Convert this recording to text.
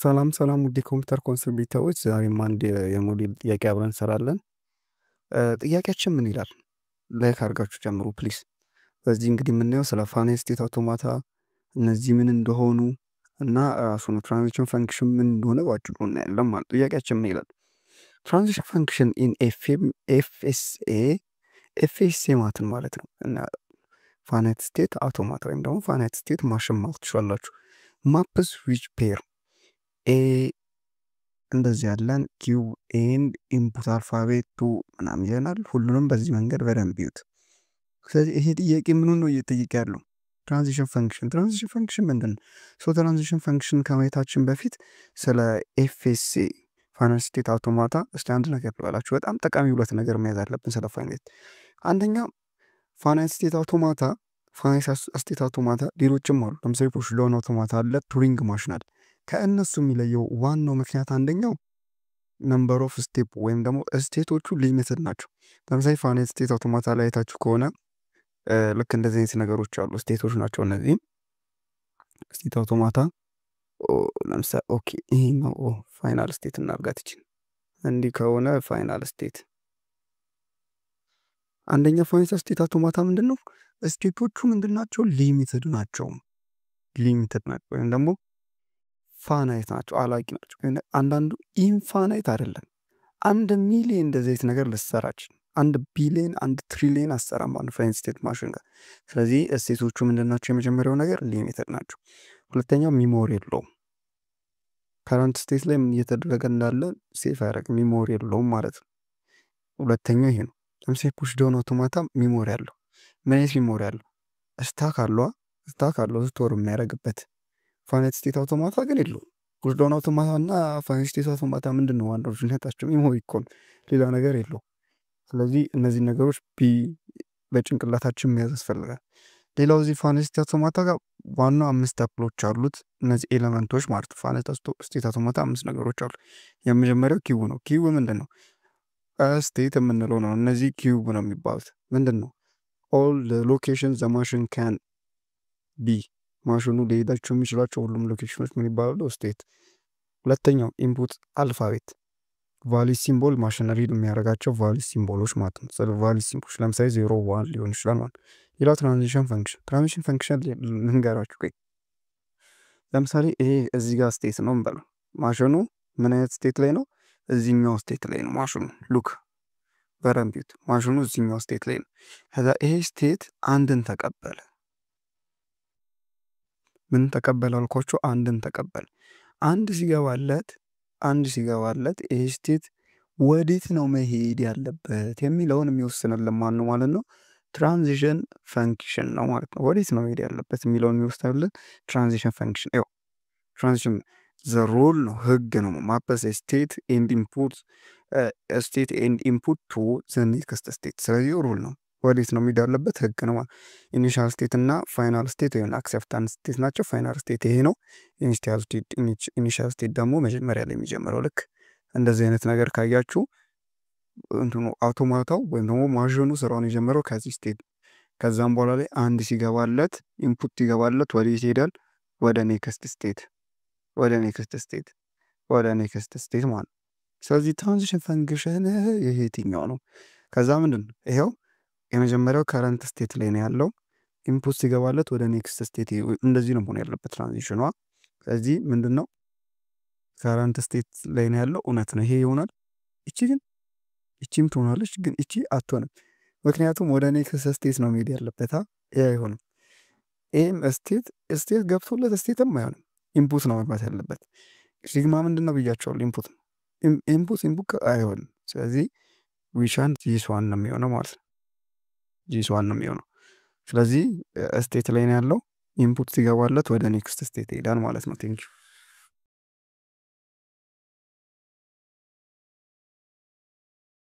ሰላም ሰላም ውድ የኮምፒውተር ኮንሶል ቤተሰቦች ዛሬም አንድ የሞዴል ጥያቄ አብረን እንሰራለን። ጥያቄያችን ምን ይላል? ላይክ አድርጋችሁ ጀምሩ ፕሊዝ። በዚህ እንግዲህ የምናየው ስለ ፋይናል ስቴት አውቶማታ እነዚህ ምን እንደሆኑ እና ራሱን ትራንዚሽን ፈንክሽን ምን እንደሆነ ባጭሩ እናያለን ማለት ነው። ጥያቄያችን ምን ይላል? ትራንዚሽን ፈንክሽን ኢን ኤፍኤስኤ ማለት ነው እና ፋይናል ስቴት አውቶማታ ወይም ደግሞ ፋይናል ስቴት ማሽን ማለት ትችላላችሁ። ማፕስ ዊች ፔር ኤ እንደዚህ ያለን ኪው ኤንድ ኢንፑት አልፋቤት ቱ ምናምን ይለናል። ሁሉንም በዚህ መንገድ በደንብ ይዩት። ስለዚህ ይሄ ጥያቄ ምኑን ነው እየጠየቀ ያለው? ትራንዚሽን ፈንክሽን። ትራንዚሽን ፈንክሽን ምንድን ነው? ትራንዚሽን ፈንክሽን ከማየታችን በፊት ስለ ኤፍኤስኤ ፋይናል ስቴት አውቶማታ እስቲ አንድ ነገር ልበላችሁ። በጣም ጠቃሚ ሁለት ነገር መያዝ አለብን ስለ ፋይናል። አንደኛ ፋይናል ስቴት አውቶማታ ሌሎችም አሉ። ለምሳሌ ፑሽዳውን አውቶማታ አለ፣ ቱሪንግ ማሽን አለ። ከእነሱ የሚለየው ዋናው ምክንያት አንደኛው ነምበር ኦፍ ስቴፕ ወይም ደግሞ ስቴቶቹ ሊሚትድ ናቸው። ለምሳሌ ፋይናል ስቴት አውቶማታ ላይ አይታችሁ ከሆነ ልክ እንደዚህ አይነት ነገሮች አሉ፣ ስቴቶች ናቸው እነዚህም ስቴት አውቶማታ። ለምሳሌ ኦኬ ይሄኛው ፋይናል ስቴት እናርጋት ይችላል። እንዲህ ከሆነ ፋይናል ስቴት አንደኛ ፋይናል ስቴት አውቶማታ ምንድን ነው? ስቴቶቹ ምንድን ናቸው? ሊሚትድ ናቸው ወይም ደግሞ ፋናይት ናቸው፣ አላቂ ናቸው። አንዳንዱ ኢንፋናይት አይደለም። 1,000,000 እንደዚህ አይነት ነገር ልሰራች 1,000,000,000 1,000,000,000 አሰራም አንድ ፋይናል ስቴት ማሽን ጋር። ስለዚህ ስቴቶቹ ምንድን ናቸው? የመጀመሪያው ነገር ሊሚትድ ናቸው። ሁለተኛው ሚሞሪ የለውም። ከረንት ስቴት ላይ ምን እየተደረገ እንዳለ ሴፍ አያደርግም፣ ሚሞሪ የለውም ማለት ነው። ሁለተኛው ይሄ ነው። ለምሳሌ ፑሽዳውን አውቶማታ ሚሞሪ አለው። ምን አይነት ሚሞሪ አለው? ስታክ አለው ስቶር የሚያደርግበት። ፋይናል ስቴት አውቶማታ ግን የለውም። ፑሽዳውን አውቶማታ እና ፋይናል ስቴት አውቶማታ ምንድን ነው ዋናው ልዩነታቸው? ሚሞሪ እኮ ነው፣ ሌላ ነገር የለውም። ስለዚህ እነዚህ ነገሮች በጭንቅላታችን መያዝ ያስፈልጋል። ሌላው እዚህ ፋይናል ስቴት አውቶማታ ጋር ዋናው 5 ተክሎች አሉት፣ እነዚህ ኤሌመንቶች ማለት ነው። ፋይናል ስቴት አውቶማታ 5 ነገሮች አሉ። የመጀመሪያው ኪው ነው። ኪው ምንድን ነው? ስቴት የምንለው ነው። እነዚህ ኪዩብ ነው የሚባሉት። ምንድን ነው? ኦል ሎኬሽን ዘ ማሽን ካን ቢ፣ ማሽኑ ሊሄዳቸው የሚችላቸው ሁሉም ሎኬሽኖች ምን ይባላሉ? ስቴት። ሁለተኛው ኢንፑት አልፋቤት፣ ቫሊድ ሲምቦል ማሽነሪ የሚያደርጋቸው ቫሊድ ሲምቦሎች ማለት ነው። ስለ ቫሊድ ሲምቦሎች ለምሳሌ 0 1 ሊሆን ይችላል ማለት ነው። ሌላው ትራንዚሽን ፈንክሽን ልንገራችሁ። ለምሳሌ ይሄ እዚህ ጋር ስቴት ነው እንበለው። ማሽኑ ምን አይነት ስቴት ላይ ነው? እዚህኛው ስቴት ላይ ነው ማሽኑ። ሉክ በደንብ ይዩት። ማሽኑ እዚህኛው ስቴት ላይ ነው። ከዛ ይሄ ስቴት አንድን ተቀበለ። ምን ተቀበለ አልኳቸው? አንድን ተቀበለ። አንድ ሲገባለት ይሄ ስቴት ወዴት ነው መሄድ ያለበት የሚለውን የሚወስንልን ማን ነው ማለት ነው? ትራንዚሽን ፈንክሽን ነው ማለት ነው። ወዴት ነው መሄድ ያለበት የሚለውን የሚወስንልን ትራንዚሽን ፈንክሽን። ይኸው ትራንዚሽን ዘ ሮል ነው፣ ህግ ነው። ማፕስ ስቴት ኤንድ ኢንፑት ቱ ዘ ኔክስት ስቴት። ስለዚህ ሩል ነው፣ ወዴት ነው መሄድ ያለበት ህግ ነው። ኢኒሻል ስቴት እና ፋይናል ስቴት ወይም አክሴፕታንስ ስቴት ናቸው። ፋይናል ስቴት ይሄ ነው። ኢኒሻል ስቴት ደግሞ መጀመሪያ ላይ የሚጀምረው። ልክ እንደዚህ አይነት ነገር ካያችሁ እንትኑ አውቶማታው ወይም ደግሞ ማሽኑ ስራውን የጀመረው ከዚህ ስቴት። ከዛም በኋላ ላይ አንድ ሲገባለት ኢንፑት ይገባለት ወዴት ይሄዳል? ወደ ኔክስት ስቴት ማለት ነው። ስለዚህ ትራንዚሽን ፈንክሽን ይሄ የትኛው ነው? ከዛ ምንድን ነው ይሄው የመጀመሪያው ከረንት ስቴት ላይ ነው ያለው። ኢንፑት ሲገባለት ወደ ኔክስት ስቴት፣ እንደዚህ ነው መሆን ያለበት ትራንዚሽኗ። ስለዚህ ምንድን ነው ከረንት ስቴት ላይ ነው ያለው። እውነት ነው፣ ይሄ ይሆናል። እቺም ትሆናለች፣ ግን እቺ አትሆንም። ምክንያቱም ወደ ኔክስት ስቴት ነው መሄድ ያለበት። ይሄ አይሆንም። ይህም ስቴት ገብቶለት ስቴትም አይሆንም። ኢንፑት ነው መግባት ያለበት። ሲግማ ምንድን ነው ብያቸዋለሁ? ኢንፑት አይሆንም። ስለዚህ ዊቻን ጂስዋን ነው የሚሆነው ማለት ነው። ጂስዋን ነው የሚሆነው። ስለዚህ ስቴት ላይ ነው ያለው። ኢንፑት ሲገባለት ወደ ኔክስት ስቴት ይሄዳል ማለት ነው። ቴንኪው